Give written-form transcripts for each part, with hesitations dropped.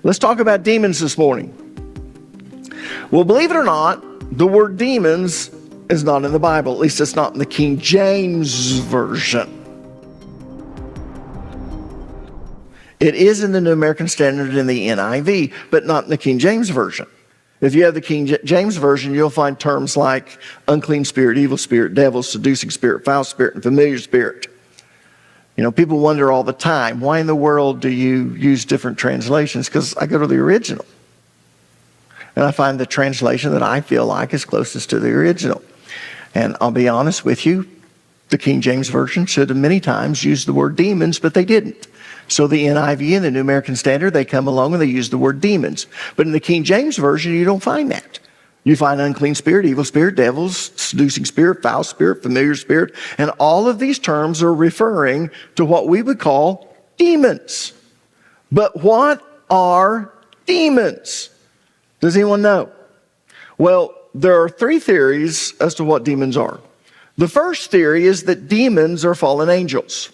Let's talk about demons this morning. Well, believe it or not, the word demons is not in the Bible. At least it's not in the King James Version. It is in the New American Standard in the NIV, but not in the King James Version. If you have the King James Version, you'll find terms like unclean spirit, evil spirit, devil, seducing spirit, foul spirit, and familiar spirit. You know, people wonder all the time, why in the world do you use different translations? Because I go to the original. And I find the translation that I feel like is closest to the original. And I'll be honest with you, the King James Version should have many times used the word demons, but they didn't. So the NIV and the New American Standard, they come along and they use the word demons. But in the King James Version, you don't find that. You find unclean spirit, evil spirit, devils, seducing spirit, foul spirit, familiar spirit. And all of these terms are referring to what we would call demons. But what are demons? Does anyone know? Well, there are three theories as to what demons are. The first theory is that demons are fallen angels.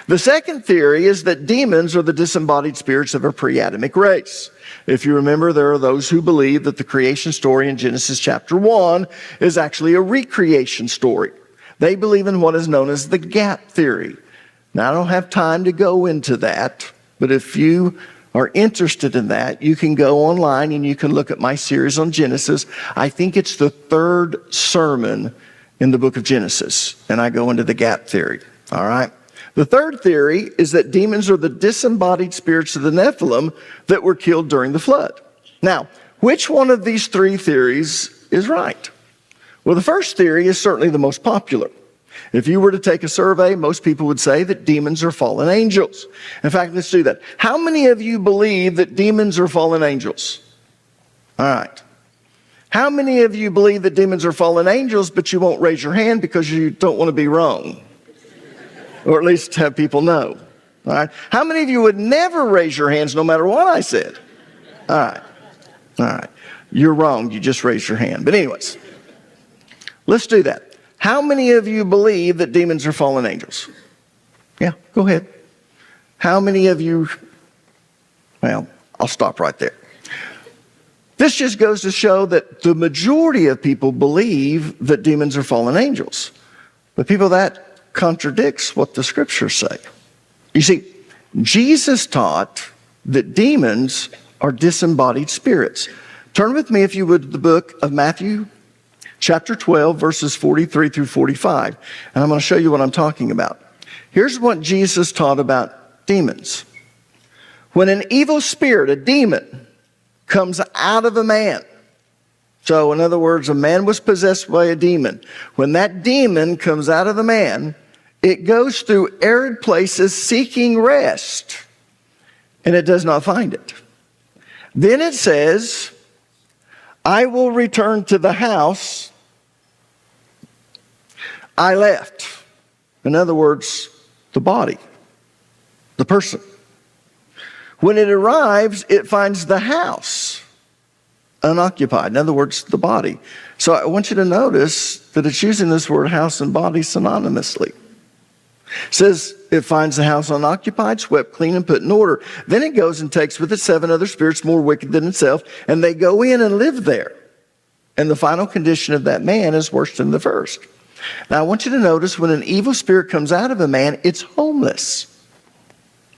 The second theory is that demons are the disembodied spirits of a pre-Adamic race. If you remember, there are those who believe that the creation story in Genesis chapter 1 is actually a recreation story. They believe in what is known as the gap theory. Now, I don't have time to go into that, but if you are interested in that, you can go online and you can look at my series on Genesis. I think it's the third sermon in the book of Genesis, and I go into the gap theory. All right? The third theory is that demons are the disembodied spirits of the Nephilim that were killed during the flood. Now, which one of these three theories is right? Well, the first theory is certainly the most popular. If you were to take a survey, most people would say that demons are fallen angels. In fact, let's do that. How many of you believe that demons are fallen angels? All right. How many of you believe that demons are fallen angels, but you won't raise your hand because you don't want to be wrong? Or at least have people know. All right. How many of you would never raise your hands no matter what I said? All right. All right. You're wrong. You just raised your hand. But anyways, let's do that. How many of you believe that demons are fallen angels? Yeah, go ahead. How many of you, well, I'll stop right there. This just goes to show that the majority of people believe that demons are fallen angels. But people, that contradicts what the scriptures say. You see, Jesus taught that demons are disembodied spirits. Turn with me, if you would, to the book of Matthew, chapter 12, verses 43 through 45. And I'm going to show you what I'm talking about. Here's what Jesus taught about demons. When an evil spirit, a demon, comes out of a man. So, in other words, a man was possessed by a demon. When that demon comes out of the man, it goes through arid places seeking rest, and it does not find it. Then it says, I will return to the house I left. In other words, the body, the person. When it arrives, it finds the house unoccupied. In other words, the body. So I want you to notice that it's using this word house and body synonymously. It says it finds the house unoccupied, swept clean, and put in order. Then it goes and takes with it 7 other spirits more wicked than itself, and they go in and live there. And the final condition of that man is worse than the first. Now I want you to notice when an evil spirit comes out of a man, it's homeless.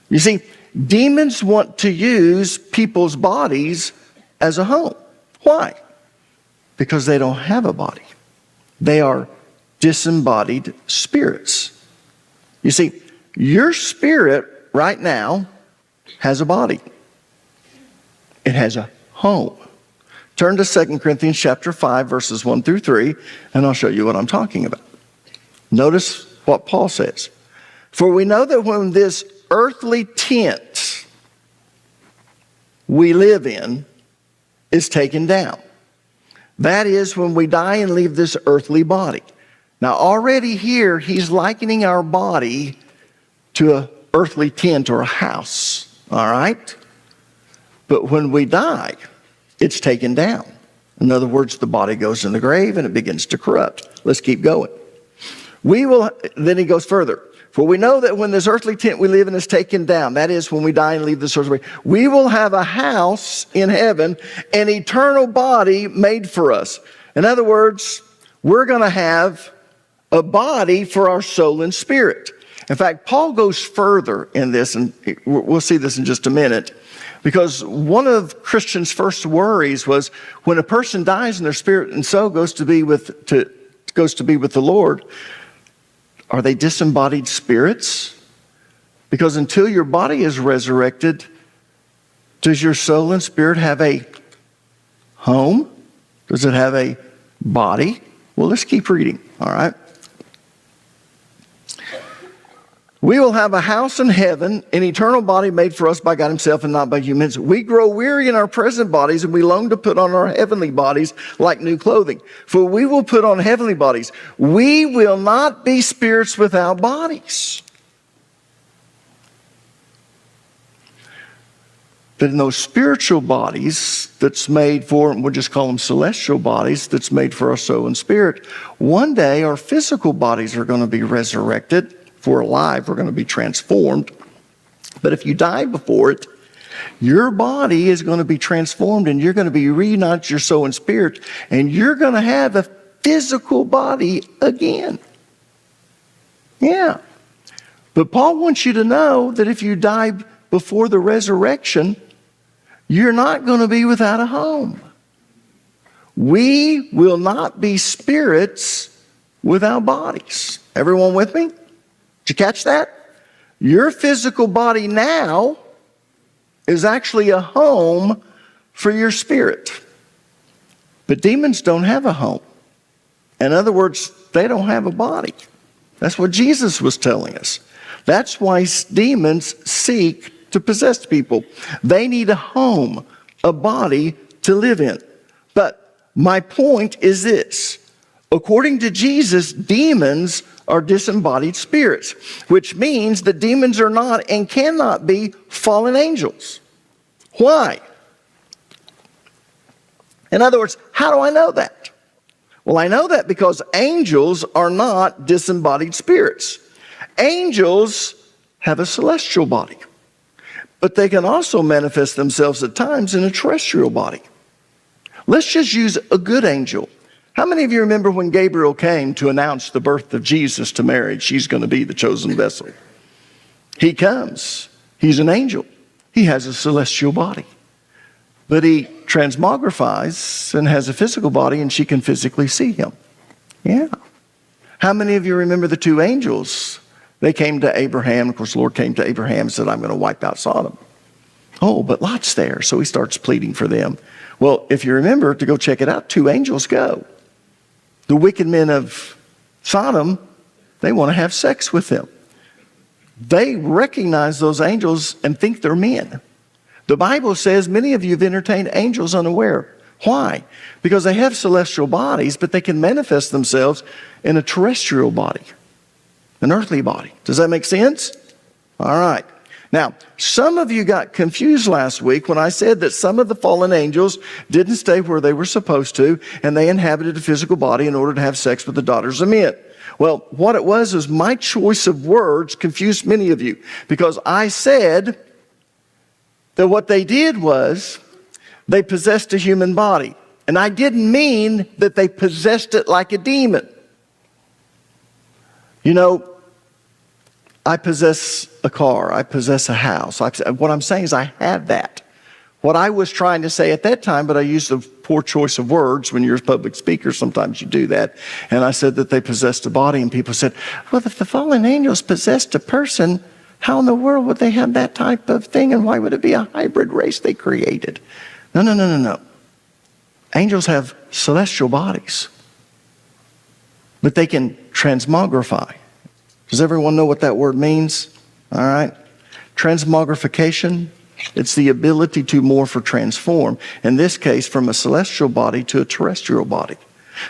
You see, demons want to use people's bodies as a home. Why? Because they don't have a body. They are disembodied spirits. You see, your spirit right now has a body. It has a home. Turn to 2 Corinthians chapter 5, verses 1 through 3, and I'll show you what I'm talking about. Notice what Paul says. For we know that when this earthly tent we live in is taken down, that is, when we die and leave this earthly body. Now, already here, he's likening our body to an earthly tent or a house, all right? But when we die, it's taken down. In other words, the body goes in the grave and it begins to corrupt. Let's keep going. Then he goes further. For we know that when this earthly tent we live in is taken down, that is, when we die and leave this earthly, we will have a house in heaven, an eternal body made for us. In other words, we're going to have a body for our soul and spirit. In fact, Paul goes further in this, and we'll see this in just a minute, because one of Christians' first worries was when a person dies and their spirit and soul goes to be with the Lord, are they disembodied spirits? Because until your body is resurrected, does your soul and spirit have a home? Does it have a body? Well, let's keep reading, all right? We will have a house in heaven, an eternal body made for us by God himself and not by humans. We grow weary in our present bodies, and we long to put on our heavenly bodies like new clothing. For we will put on heavenly bodies. We will not be spirits without bodies. But in those spiritual bodies that's made for, we'll just call them celestial bodies, that's made for our soul and spirit, one day our physical bodies are going to be resurrected. If we're alive, we're going to be transformed. But if you die before it, your body is going to be transformed, and you're going to be reunited to your soul and spirit, and you're going to have a physical body again. Yeah. But Paul wants you to know that if you die before the resurrection, you're not going to be without a home. We will not be spirits without bodies. Everyone with me? Did you catch that? Your physical body now is actually a home for your spirit. But demons don't have a home. In other words, they don't have a body. That's what Jesus was telling us. That's why demons seek to possess people. They need a home, a body to live in. But my point is this. According to Jesus, demons are disembodied spirits, which means that demons are not and cannot be fallen angels. Why? In other words, how do I know that? Well, I know that because angels are not disembodied spirits. Angels have a celestial body, but they can also manifest themselves at times in a terrestrial body. Let's just use a good angel. How many of you remember when Gabriel came to announce the birth of Jesus to Mary? She's going to be the chosen vessel. He comes. He's an angel. He has a celestial body. But he transmogrifies and has a physical body, and she can physically see him. Yeah. How many of you remember the two angels? They came to Abraham. Of course, the Lord came to Abraham and said, I'm going to wipe out Sodom. Oh, but Lot's there. So he starts pleading for them. Well, if you remember, to go check it out, two angels go. The wicked men of Sodom, they want to have sex with them. They recognize those angels and think they're men. The Bible says many of you have entertained angels unaware. Why? Because they have celestial bodies, but they can manifest themselves in a terrestrial body, an earthly body. Does that make sense? All right. Now, some of you got confused last week when I said that some of the fallen angels didn't stay where they were supposed to, and they inhabited a physical body in order to have sex with the daughters of men. Well, what it was my choice of words confused many of you, because I said that what they did was they possessed a human body. And I didn't mean that they possessed it like a demon. You know, I possess a car. I possess a house. What I'm saying is I have that. What I was trying to say at that time, but I used a poor choice of words. When you're a public speaker, sometimes you do that. And I said that they possessed a body, and people said, well, if the fallen angels possessed a person, how in the world would they have that type of thing? And why would it be a hybrid race they created? No. Angels have celestial bodies, but they can transmogrify. Does everyone know what that word means? All right. Transmogrification, it's the ability to morph or transform. In this case, from a celestial body to a terrestrial body.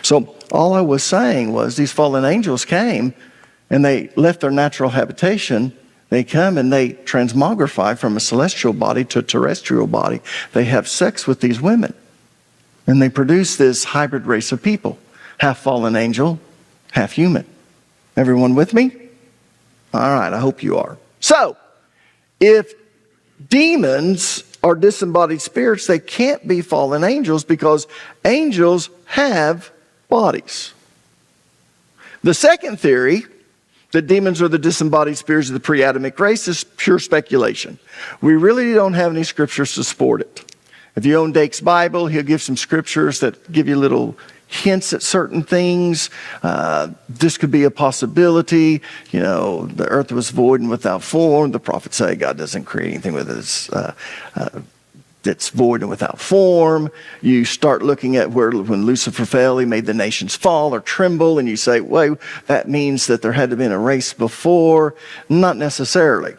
So all I was saying was these fallen angels came and they left their natural habitation. They come and they transmogrify from a celestial body to a terrestrial body. They have sex with these women. And they produce this hybrid race of people. Half fallen angel, half human. Everyone with me? All right, I hope you are. So, if demons are disembodied spirits, they can't be fallen angels because angels have bodies. The second theory, that demons are the disembodied spirits of the pre-Adamic race, is pure speculation. We really don't have any scriptures to support it. If you own Dake's Bible, he'll give some scriptures that give you little hints at certain things. This could be a possibility. You know, the earth was void and without form. The prophets say God doesn't create anything with its that's void and without form. You start looking at when Lucifer fell, he made the nations fall or tremble, and you say, wait, that means that there had to have been a race before. Not necessarily.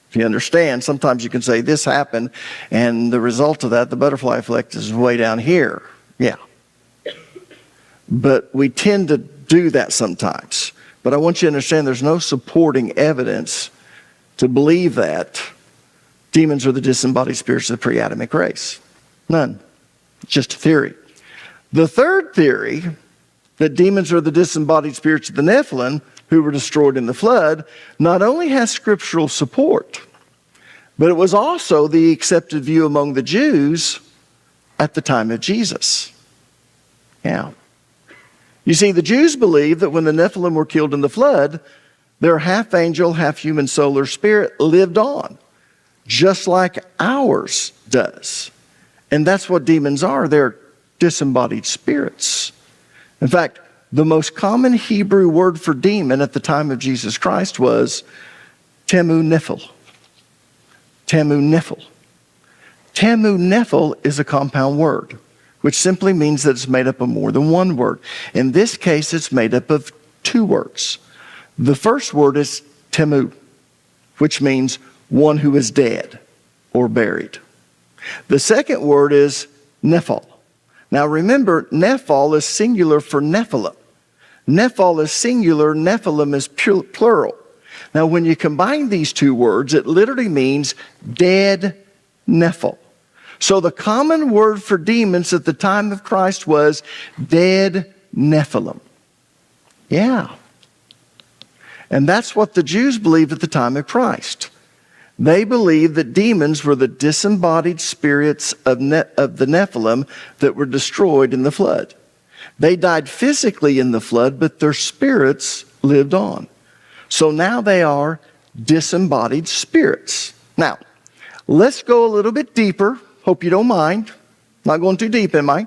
If you understand, sometimes you can say this happened, and the result of that, the butterfly effect, is way down here. Yeah. But we tend to do that sometimes. But I want you to understand there's no supporting evidence to believe that demons are the disembodied spirits of the pre-Adamic race. None. Just a theory. The third theory, that demons are the disembodied spirits of the Nephilim, who were destroyed in the flood, not only has scriptural support, but it was also the accepted view among the Jews at the time of Jesus. Yeah. You see, the Jews believed that when the Nephilim were killed in the flood, their half angel, half human soul or spirit lived on, just like ours does. And that's what demons are. They're disembodied spirits. In fact, the most common Hebrew word for demon at the time of Jesus Christ was Temu Nephil. Temu Nephil. Temu Nephil is a compound word, which simply means that it's made up of more than one word. In this case, it's made up of two words. The first word is Temu, which means one who is dead or buried. The second word is Nephal. Now remember, Nephal is singular for Nephilim. Nephal is singular, Nephilim is plural. Now when you combine these two words, it literally means dead Nephil. So the common word for demons at the time of Christ was dead Nephilim. Yeah. And that's what the Jews believed at the time of Christ. They believed that demons were the disembodied spirits of the Nephilim that were destroyed in the flood. They died physically in the flood, but their spirits lived on. So now they are disembodied spirits. Now, let's go a little bit deeper. Hope you don't mind. Not going too deep, am I?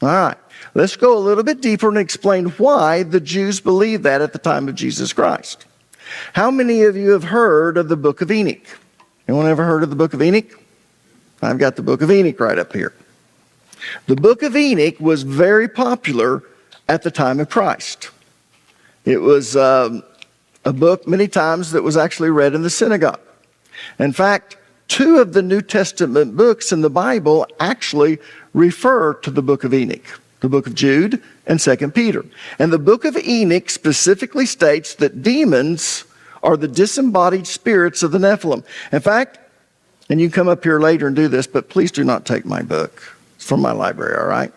All right. Let's go a little bit deeper and explain why the Jews believed that at the time of Jesus Christ. How many of you have heard of the Book of Enoch? Anyone ever heard of the Book of Enoch? I've got the Book of Enoch right up here. The Book of Enoch was very popular at the time of Christ. It was a book many times that was actually read in the synagogue. In fact, 2 of the New Testament books in the Bible actually refer to the Book of Enoch. The Book of Jude and 2 Peter. And the Book of Enoch specifically states that demons are the disembodied spirits of the Nephilim. In fact, and you can come up here later and do this, but please do not take my book. It's from my library, all right?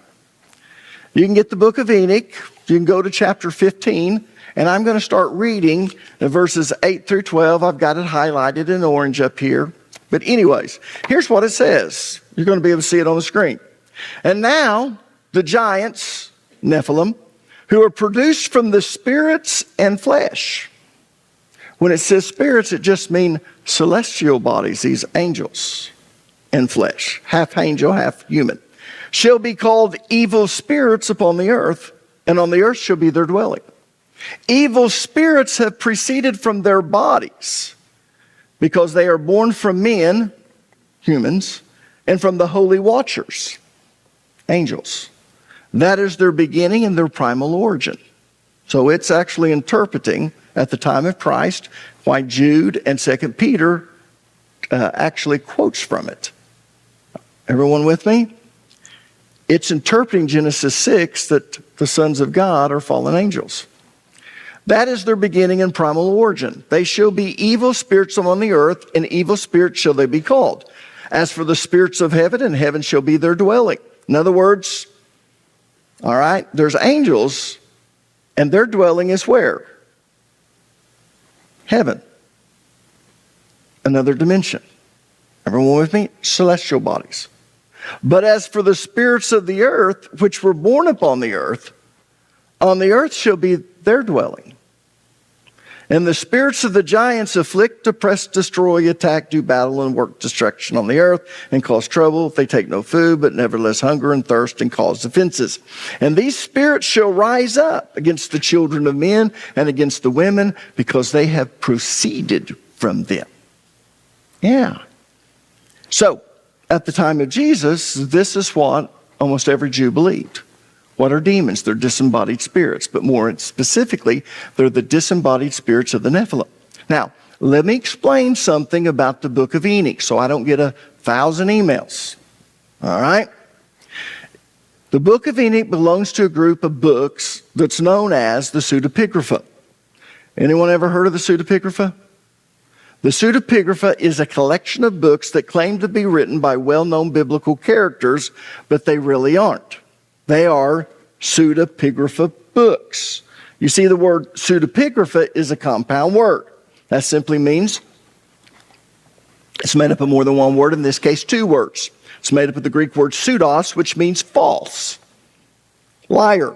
You can get the Book of Enoch. You can go to chapter 15, and I'm going to start reading verses 8 through 12. I've got it highlighted in orange up here. But anyways, here's what it says. You're going to be able to see it on the screen. And now, the giants, Nephilim, who are produced from the spirits and flesh. When it says spirits, it just means celestial bodies, these angels and flesh, half angel, half human, shall be called evil spirits upon the earth, and on the earth shall be their dwelling. Evil spirits have proceeded from their bodies, because they are born from men, humans, and from the holy watchers, angels. That is their beginning and their primal origin. So it's actually interpreting at the time of Christ why Jude and 2 Peter actually quotes from it. Everyone with me? It's interpreting Genesis 6 that the sons of God are fallen angels. That is their beginning and primal origin. They shall be evil spirits on the earth, and evil spirits shall they be called. As for the spirits of heaven, and heaven shall be their dwelling. In other words, all right, there's angels, and their dwelling is where? heaven, another dimension. Everyone with me? Celestial bodies. But as for the spirits of the earth, which were born upon the earth shall be their dwelling. And the spirits of the giants afflict, oppress, destroy, attack, do battle, and work destruction on the earth, and cause trouble. They take no food, but nevertheless hunger and thirst, and cause offenses. And these spirits shall rise up against the children of men and against the women, because they have proceeded from them. Yeah. So, at the time of Jesus, this is what almost every Jew believed. What are demons? They're disembodied spirits, but more specifically, they're the disembodied spirits of the Nephilim. Now, let me explain something about the Book of Enoch so I don't get 1,000 emails. All right? The Book of Enoch belongs to a group of books that's known as the Pseudepigrapha. Anyone ever heard of the Pseudepigrapha? The Pseudepigrapha is a collection of books that claim to be written by well-known biblical characters, but they really aren't. They are pseudepigrapha books. You see, the word pseudepigrapha is a compound word. That simply means it's made up of more than one word, in this case, two words. It's made up of the Greek word pseudos, which means false, liar.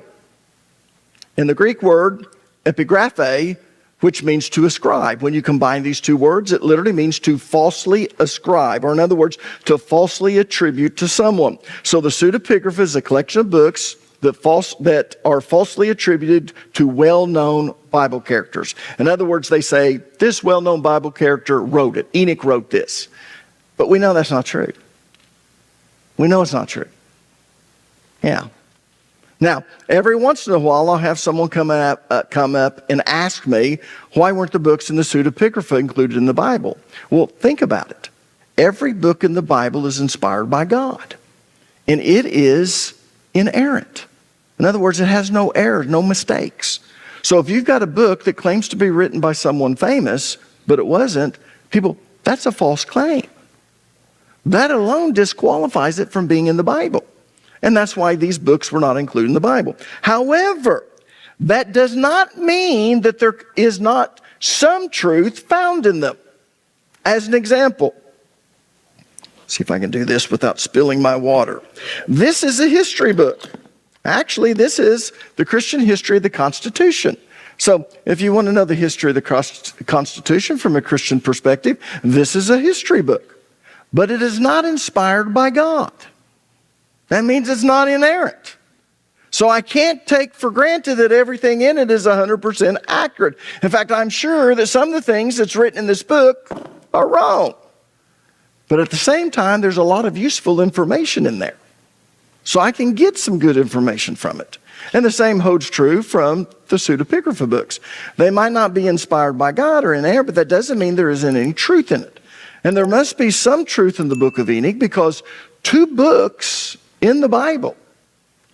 And the Greek word epigraphe, which means to ascribe. When you combine these two words, it literally means to falsely ascribe, or in other words, to falsely attribute to someone. So the Pseudepigrapha is a collection of books that are falsely attributed to well-known Bible characters. In other words, they say, this well-known Bible character wrote it. Enoch wrote this. But we know that's not true. We know it's not true. Yeah. Now, every once in a while, I'll have someone come up and ask me, why weren't the books in the Pseudepigrapha included in the Bible? Well, think about it. Every book in the Bible is inspired by God, and it is inerrant. In other words, it has no errors, no mistakes. So if you've got a book that claims to be written by someone famous, but it wasn't, people, that's a false claim. That alone disqualifies it from being in the Bible. And that's why these books were not included in the Bible. However, that does not mean that there is not some truth found in them. As an example, see if I can do this without spilling my water. This is a history book. Actually, this is the Christian history of the Constitution. So if you want to know the history of the Constitution from a Christian perspective, this is a history book. But it is not inspired by God. That means it's not inerrant. So I can't take for granted that everything in it is 100% accurate. In fact, I'm sure that some of the things that's written in this book are wrong. But at the same time, there's a lot of useful information in there. So I can get some good information from it. And the same holds true from the Pseudepigrapha books. They might not be inspired by God or inerrant, but that doesn't mean there isn't any truth in it. And there must be some truth in the Book of Enoch, because two books in the Bible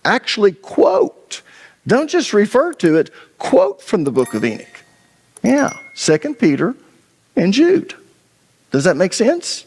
actually quote, don't just refer to it, quote from the Book of Enoch. Yeah, 2 Peter and Jude. Does that make sense?